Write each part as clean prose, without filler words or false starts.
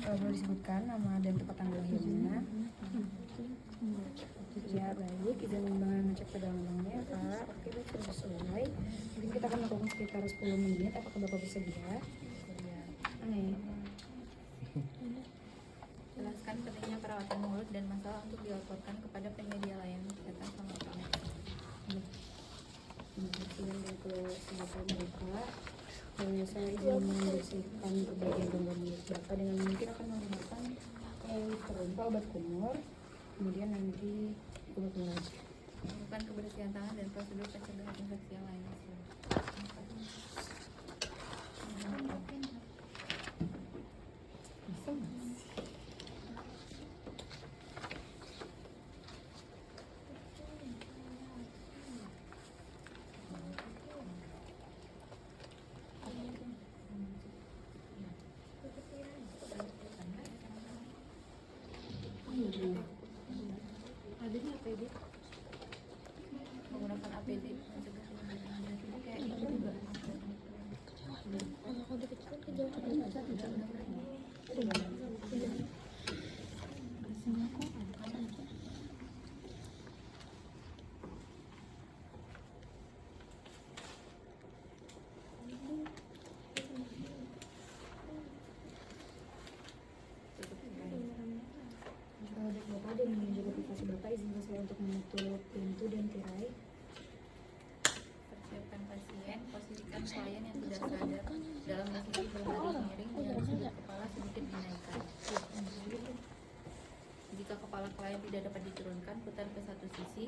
boleh disebutkan nama dan tempat tanggal lahirnya. Ya baik, izin membangun ngecek pegangannya Pak. Oke baik, sudah sesuai. Mungkin kita akan melakukan sekitar 10 menit. Apakah Bapak bersedia? Aneh. Jelaskan pentingnya perawatan mulut dan masalah untuk dilaporkan kepada penyedia layanan kesehatan sama Pak. Kemudian dan kesehatan Bapak. Saya izin membersihkan berbagai gangguan mulut Bapak dengan mungkin akan menggunakan terumpa obat kumur. Kemudian nanti obat mulut. Melakukan kebersihan tangan dan prosedur pencegahan infeksi yang lainnya. Adanya APD? Menggunakan APD mencegah infeksi kayak itu juga. Kalau udah kecil kan kejauhan. Bapak dan menjaga privasi Bapak, izinkan saya untuk menutup pintu dan tirai. Persiapkan pasien, posisikan klien yang tidak sadar dalam posisi berbaring miring dengan sudut kepala sedikit dinaikkan. Jika kepala klien tidak dapat diturunkan, putar ke satu sisi.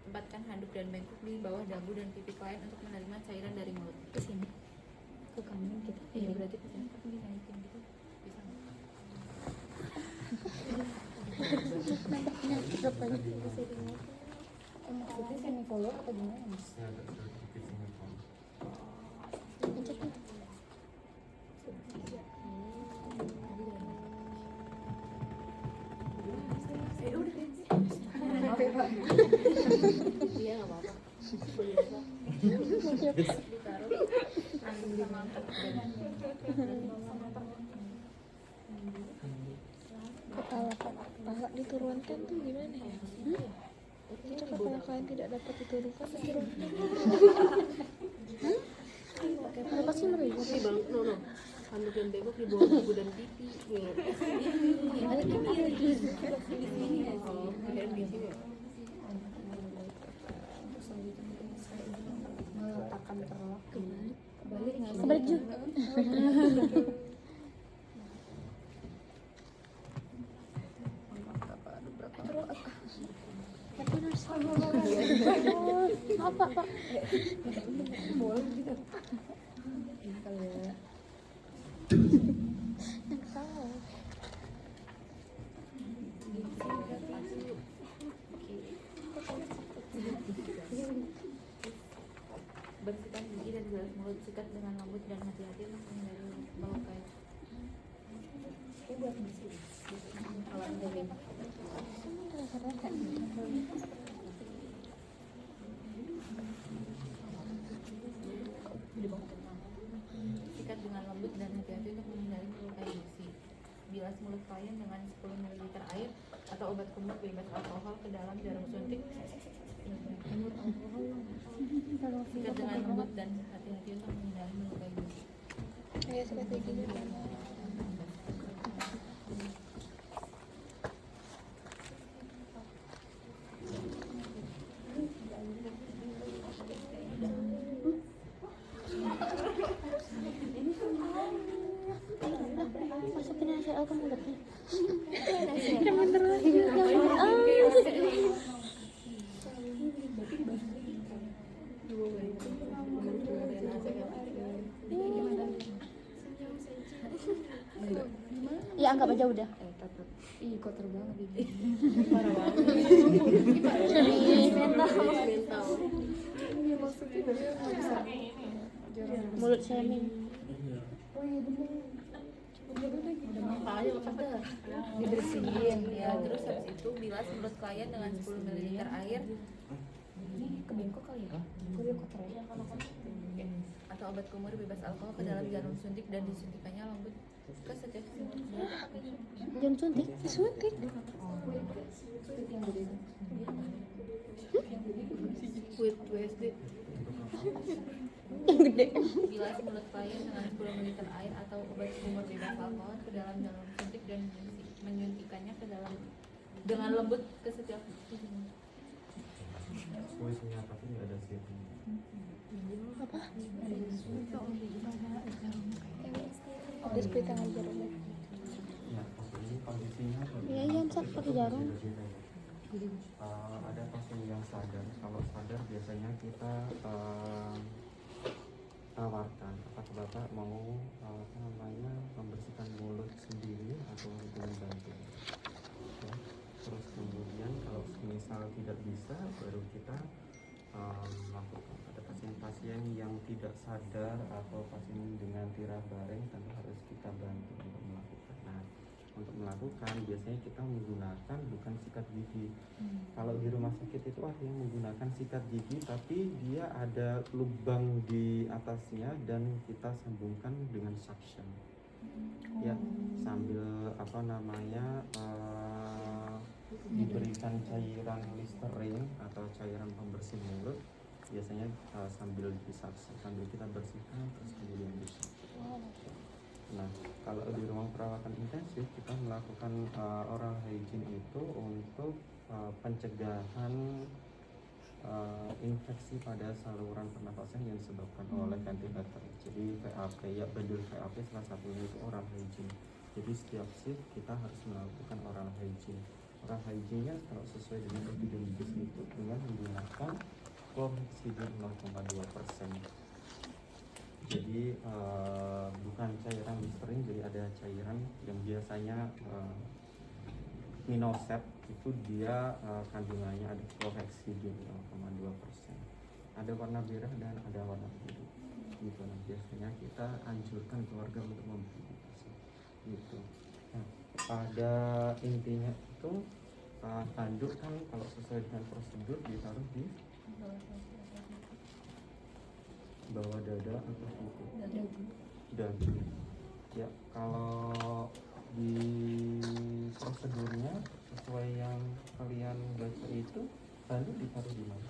Tempatkan handuk dan bengkok di bawah dagu dan pipi klien untuk menerima cairan dari mulut. Ke sini, ke kanan kita. Iya, berarti pasien dinaikin gitu. Bisa nggak? Maksudnya semicolor atau gimana Mas? Maaf ya Pak. Iya nggak apa-apa. Ditaruh langsung sama Kepala diturunkan tuh gimana ya? Itu kepala kalian tidak dapat diturunkan, diturunkan. Apa sih mereka? Di bang, no. Handuk yang bengkok di bawah dagu dan pipi. Ada di mana? Oh, kirain di sini ya. Meletakkan terlak kebalik nggak sih? Kebalik juga. Tapi harus apa Pak? Boleh gitu. Ini kalau ya. Yang salah. bersihkan gigi dan bilas mulut, sikat dengan lembut dan hati-hati untuk menghindari melukai. Ini buat bersih. Kalau ada bengkok, sikat dengan lembut dan hati-hati untuk menghindari melukai gusi. Bilas mulut klien dengan 10 ml air atau obat kumur bebas alkohol ke dalam jarum suntik. Sikat dengan lembut dan hati-hati untuk menghindari melukai gusi. Saya seperti gini. Masukin hasil aku mulutnya. Jangan terlalu. Ya anggap aja udah. Ih, kotor banget ini. Parah banget. Mental. Iya maksudnya nggak bisa. Mulut saya min. Oh iya bener. Kepalanya lepas. Dibersihin Ya, terus habis itu bilas mulut klien dengan 10 ml air Ini ke bengkok kali ya? Gue kotor ya. atau obat kumur bebas alkohol ke dalam jarum suntik dan disuntikannya lembut ke setiap sumber Jangan suntik. Suntik. Kuit WSD Yang gede. bilas mulut klien dengan 10 ml air atau obat sumur bebas alkohol ke dalam suntik dan menyuntikannya ke dalam dengan lembut ke setiap Puisinya tapi nggak ada sih. Apa? Ada seperti tangan jarum. Ya, ini kondisinya. Iya, iya, Sat, pakai jarum. Ada pasien yang sadar. Kalau sadar biasanya kita tawarkan apakah bapak mau membersihkan mulut sendiri atau dengan bantuan. Ya. Terus kemudian kalau misal tidak bisa, baru kita melakukan. Ada pasien-pasien yang tidak sadar atau pasien dengan tirah baring, tentu harus kita bantu untuk melakukan. Nah, untuk melakukan biasanya kita menggunakan bukan sikat gigi. Kalau di rumah sakit itu ada yang menggunakan sikat gigi, tapi dia ada lubang di atasnya dan kita sambungkan dengan suction. Ya, sambil diberikan cairan Listerine atau cairan pembersih mulut, biasanya sambil kita bersihkan terus kemudian disuction. Nah, kalau di ruang perawatan intensif kita melakukan oral hygiene itu untuk pencegahan infeksi pada saluran pernapasan yang disebabkan oleh ventilator. Jadi VAP, ya bedul VAP salah satunya itu oral hygiene. Jadi setiap shift kita harus melakukan oral hygiene. Oral hygiene-nya kalau sesuai dengan epidemiologis itu dengan menggunakan chlorhexidine 0,2%. Jadi bukan cairan Listerine, jadi ada cairan yang biasanya Minoset itu dia kandungannya ada chlorhexidine 0,2%. Ada warna merah dan ada warna biru. Gitu. Nah, biasanya kita anjurkan keluarga untuk mempublikasi. Gitu. Nah, pada intinya itu tanduk kan kalau sesuai dengan prosedur ditaruh di bawah dada atau kuku dagu. Ya, kalau di prosedurnya sesuai yang kalian baca itu tanduk ditaruh di mana?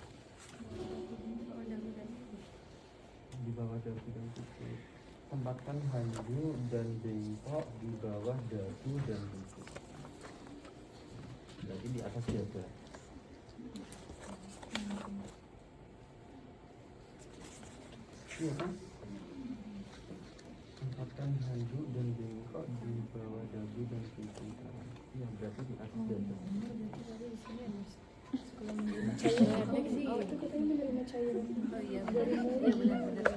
Di bawah dagu dan kuku. Tempatkan handu dan bengkok di bawah dagu dan kuku. Berarti di atas dada. Iya kan? Tempatkan handuk dan bengkok di bawah dagu dan kuku. Iya, berarti di atas dada. Oh, itu katanya menerima cairan. oh iya benar-benar gimana sih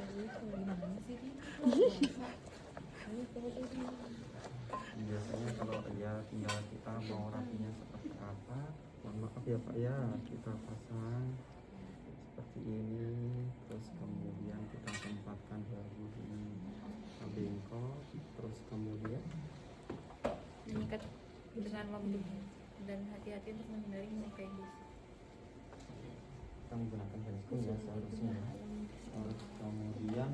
Biasanya kalau ya tinggal kita mau rapinya seperti apa, mohon maaf ya Pak ya, kita pasang seperti ini, terus kemudian kita tempatkan dagu di bengkok, terus kemudian mengikat dengan lembut dan hati-hati untuk menghindari melukai gusi. kita menggunakan handphone ya seharusnya. Terus kemudian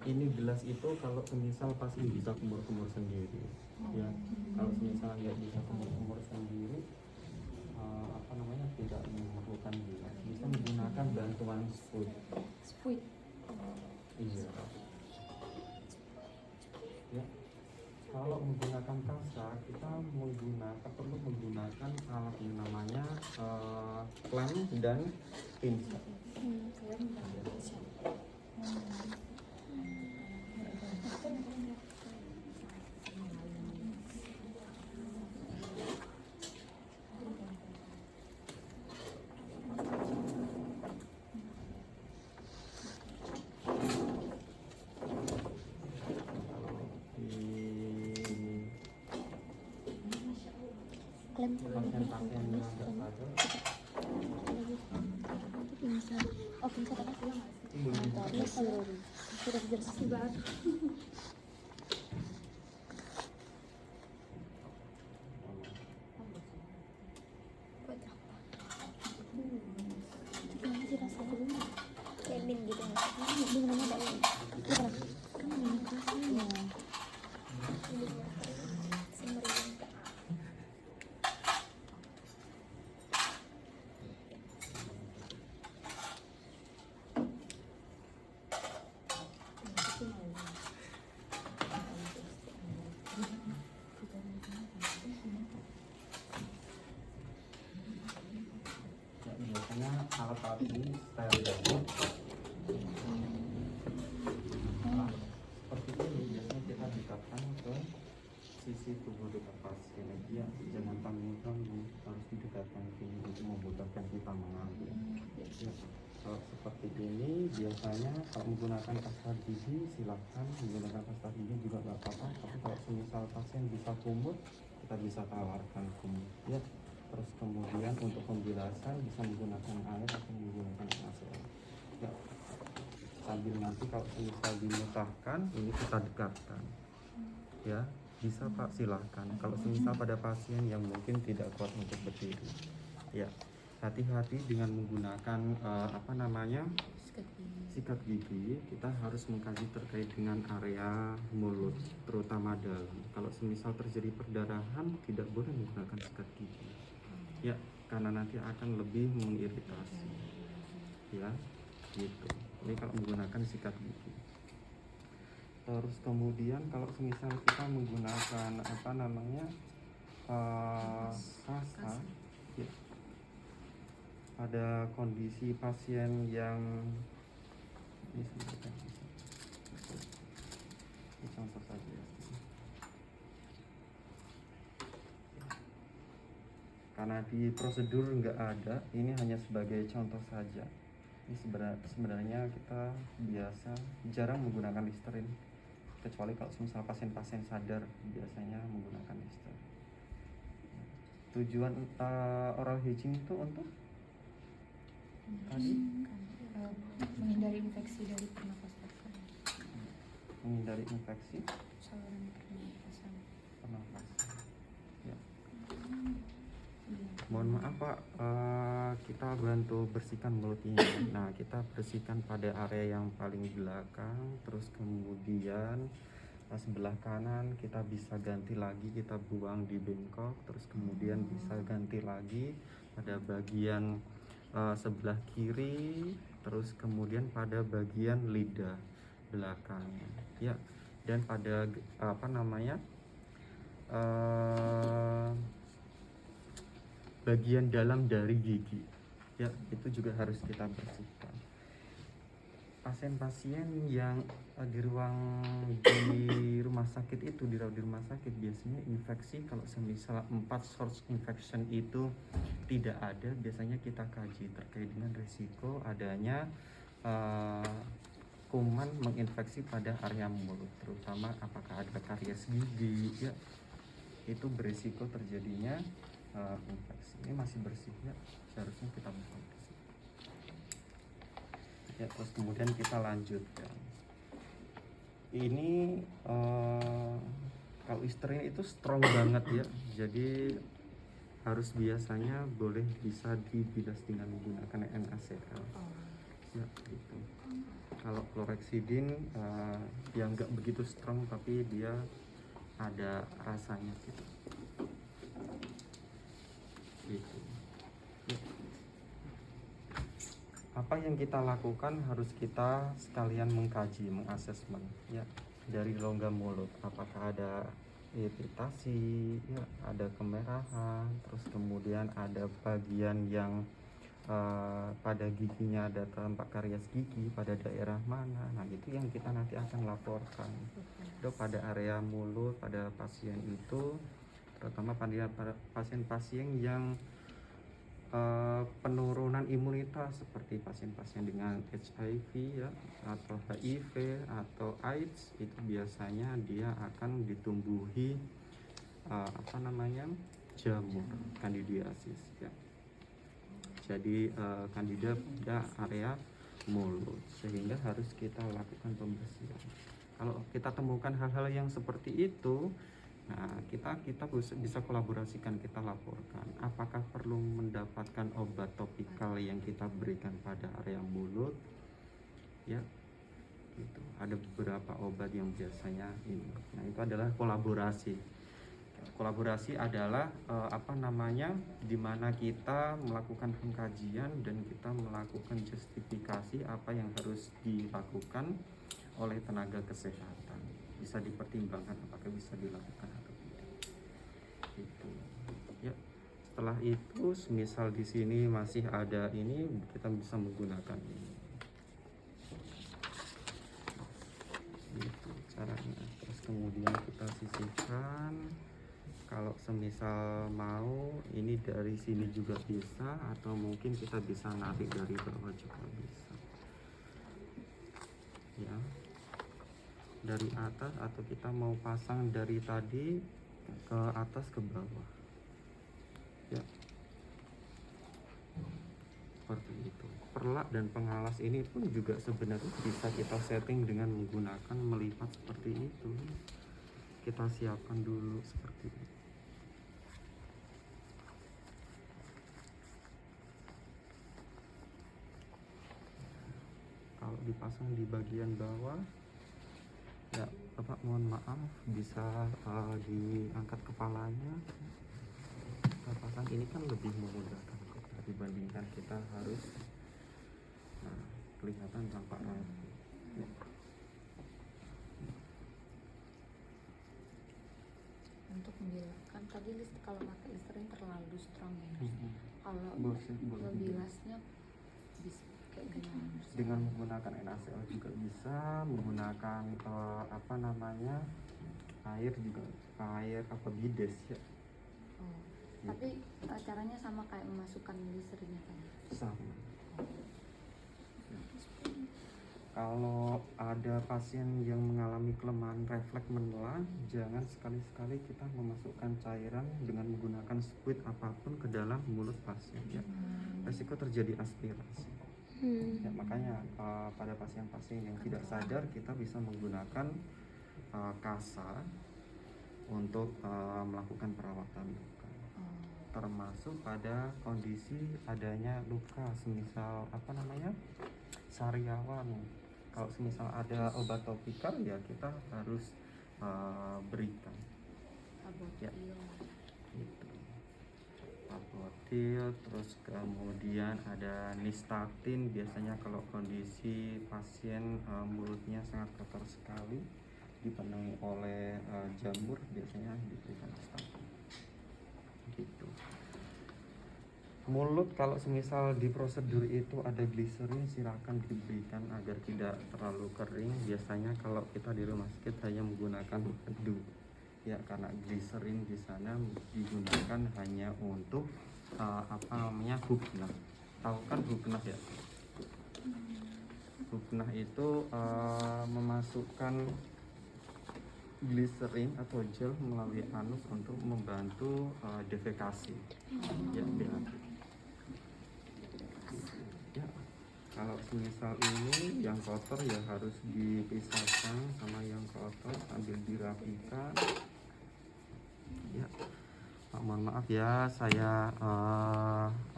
ini gelas itu kalau semisal pasti bisa kumur-kumur sendiri ya. Kalau semisal nggak bisa kumur-kumur sendiri tidak memerlukan gelas, bisa menggunakan bantuan spoon. Iya ya. Kalau menggunakan kasa kita perlu menggunakan alat yang namanya lem dan pinset. Pasien-pasien yang nggak sadar Bisa. Oh, bisa apa sih? belum Bisa sudah jelas banget. Nanti rasa dulu. Kayak min gitu nggak? Dengan ada ini. Kan ini kelasnya. steril. Seperti ini biasanya kita dekatkan ke sisi tubuh dekat pasien. Ya, jangan tanggung-tanggung, harus didekatkan ke sini untuk memudahkan kita mengambil. Ya, kalau seperti ini biasanya kalau menggunakan pasta gigi silahkan menggunakan pasta gigi juga nggak apa-apa. Tapi kalau semisal pasien bisa kumur, kita bisa tawarkan kumur. Ya, terus kemudian untuk pembilasan bisa menggunakan air atau menggunakan NaCl. Ya, sambil nanti kalau semisal dimutahkan ini kita dekatkan. Ya, bisa Pak, silahkan. Kalau semisal pada pasien yang mungkin tidak kuat untuk berdiri, ya hati-hati dengan menggunakan sikat gigi. Kita harus mengkaji terkait dengan area mulut, terutama dalam. Kalau semisal terjadi perdarahan, tidak boleh menggunakan sikat gigi. Ya, karena nanti akan lebih mengiritasi. Ya, gitu. Ini kalau menggunakan sikat gigi. Terus kemudian kalau semisal kita menggunakan kasa, ya, pada kondisi pasien yang ini sebentar, ini contoh saja ya. Karena di prosedur nggak ada, ini hanya sebagai contoh saja. Ini sebenarnya kita biasa jarang menggunakan Listerine, kecuali kalau misal pasien-pasien sadar biasanya menggunakan Listerine. Tujuan oral hygiene itu untuk tadi menghindari infeksi dari pernapasan. menghindari infeksi Saluran pernapasan. pernapasan. Ya. Iya. Mohon maaf Pak, kita bantu bersihkan mulut ini. Nah, kita bersihkan pada area yang paling belakang, terus kemudian sebelah kanan kita bisa ganti lagi, kita buang di bengkok, terus kemudian bisa ganti lagi pada bagian sebelah kiri, terus kemudian pada bagian lidah belakang. Ya, dan pada bagian dalam dari gigi, ya itu juga harus kita bersihkan. Pasien-pasien yang di rumah sakit itu dirawat di rumah sakit biasanya infeksi, kalau semisal 4 source infection itu tidak ada, biasanya kita kaji terkait dengan risiko adanya kuman menginfeksi pada area mulut, terutama apakah ada karies gigi, ya itu berisiko terjadinya infeksi. Ini masih bersih ya, seharusnya kita buka bersih. Ya, terus kemudian kita lanjutkan. Ini kalau Listerine itu strong banget ya, jadi harus biasanya boleh bisa dibilas dengan menggunakan NaCl. Ya, gitu. Kalau Chlorhexidine yang nggak begitu strong tapi dia ada rasanya gitu. Gitu. Ya. Apa yang kita lakukan harus kita sekalian mengkaji, mengasesmen ya, dari rongga mulut apakah ada iritasi, ya, ada kemerahan, terus kemudian ada bagian yang pada giginya ada tampak karies gigi pada daerah mana. Nah, itu yang kita nanti akan laporkan. Dok, pada area mulut pada pasien itu, terutama pada pasien-pasien yang penurunan imunitas seperti pasien-pasien dengan HIV ya, atau HIV atau AIDS, itu biasanya dia akan ditumbuhi jamur candidiasis ya. Jadi kandida pada area mulut, sehingga harus kita lakukan pembersihan. Kalau kita temukan hal-hal yang seperti itu, nah kita bisa kolaborasikan, kita laporkan apakah perlu mendapatkan obat topikal yang kita berikan pada area mulut ya, gitu. Ada beberapa obat yang biasanya ini. Nah, itu adalah kolaborasi. Kolaborasi adalah di mana kita melakukan pengkajian dan kita melakukan justifikasi apa yang harus dilakukan oleh tenaga kesehatan. Bisa dipertimbangkan apakah bisa dilakukan atau tidak. Gitu. Ya. setelah itu misal di sini masih ada ini, kita bisa menggunakan ini. Gitu caranya. Terus kemudian kita sisihkan. Kalau semisal mau ini dari sini juga bisa, atau mungkin kita bisa narik dari bawah juga bisa. Ya. Dari atas, atau kita mau pasang dari tadi ke atas ke bawah. Ya. Seperti itu. Perlak dan pengalas ini pun juga sebenarnya bisa kita setting dengan menggunakan melipat seperti itu. Kita siapkan dulu seperti itu. Kalau dipasang di bagian bawah, ya Bapak mohon maaf, bisa diangkat kepalanya. Kita pasang ini kan lebih memudahkan dibandingkan kita harus kelihatan tampak rapi. Ya. Untuk membilaskan tadi kalau pakai Listerine terlalu strong ya. Kalau Boleh ngebilasnya bisa kayak gimana? dengan menggunakan NaCl juga bisa, menggunakan apa namanya, air juga, air apa bides ya. Oh, tapi caranya sama kayak memasukkan Listerine tadi. Sama. Kalau ada pasien yang mengalami kelemahan refleks menelan, jangan sekali-sekali kita memasukkan cairan dengan menggunakan squid apapun ke dalam mulut pasien ya. Resiko terjadi aspirasi. Ya, makanya pada pasien-pasien yang tidak sadar kita bisa menggunakan kasa untuk melakukan perawatan luka. Termasuk pada kondisi adanya luka semisal apa namanya, sariawan. Kalau semisal ada obat topikal ya kita harus berikan. Ya. Gitu. Apotil, terus kemudian ada Nystatin. Biasanya kalau kondisi pasien mulutnya sangat kotor sekali, dipenuhi oleh jamur, biasanya diberikan Nystatin. Gitu. Mulut kalau semisal di prosedur itu ada gliserin, silakan diberikan agar tidak terlalu kering. Biasanya kalau kita di rumah sakit hanya menggunakan madu ya, karena gliserin di sana digunakan hanya untuk apa namanya, hupnah. Tahu kan hupnah ya? Hupnah itu memasukkan gliserin atau gel melalui anus untuk membantu defekasi ya, ya. Kalau semisal ini yang kotor ya harus dipisahkan sama yang kotor sambil dirapikan ya. Mohon maaf ya, saya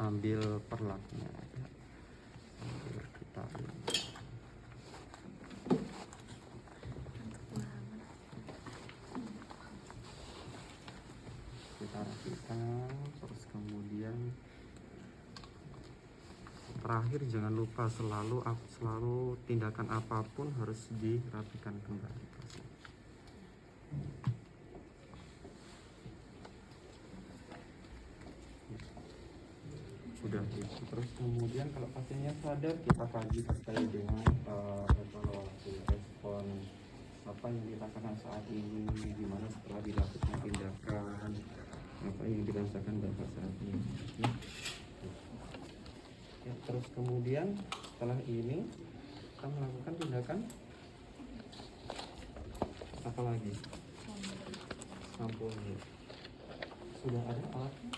ambil perlaknya ya. Sambil kita rapikan, terus kemudian terakhir jangan lupa selalu tindakan apapun harus dirapikan kembali. Sudah itu. Terus kemudian kalau pasiennya sadar, kita kaji terkait dengan evaluasi respon apa yang dirasakan saat ini, gimana setelah dilakukan tindakan, apa yang dirasakan Bapak saat ini ya. Terus kemudian setelah ini kita melakukan tindakan apa lagi? Sampulnya sudah ada alatnya.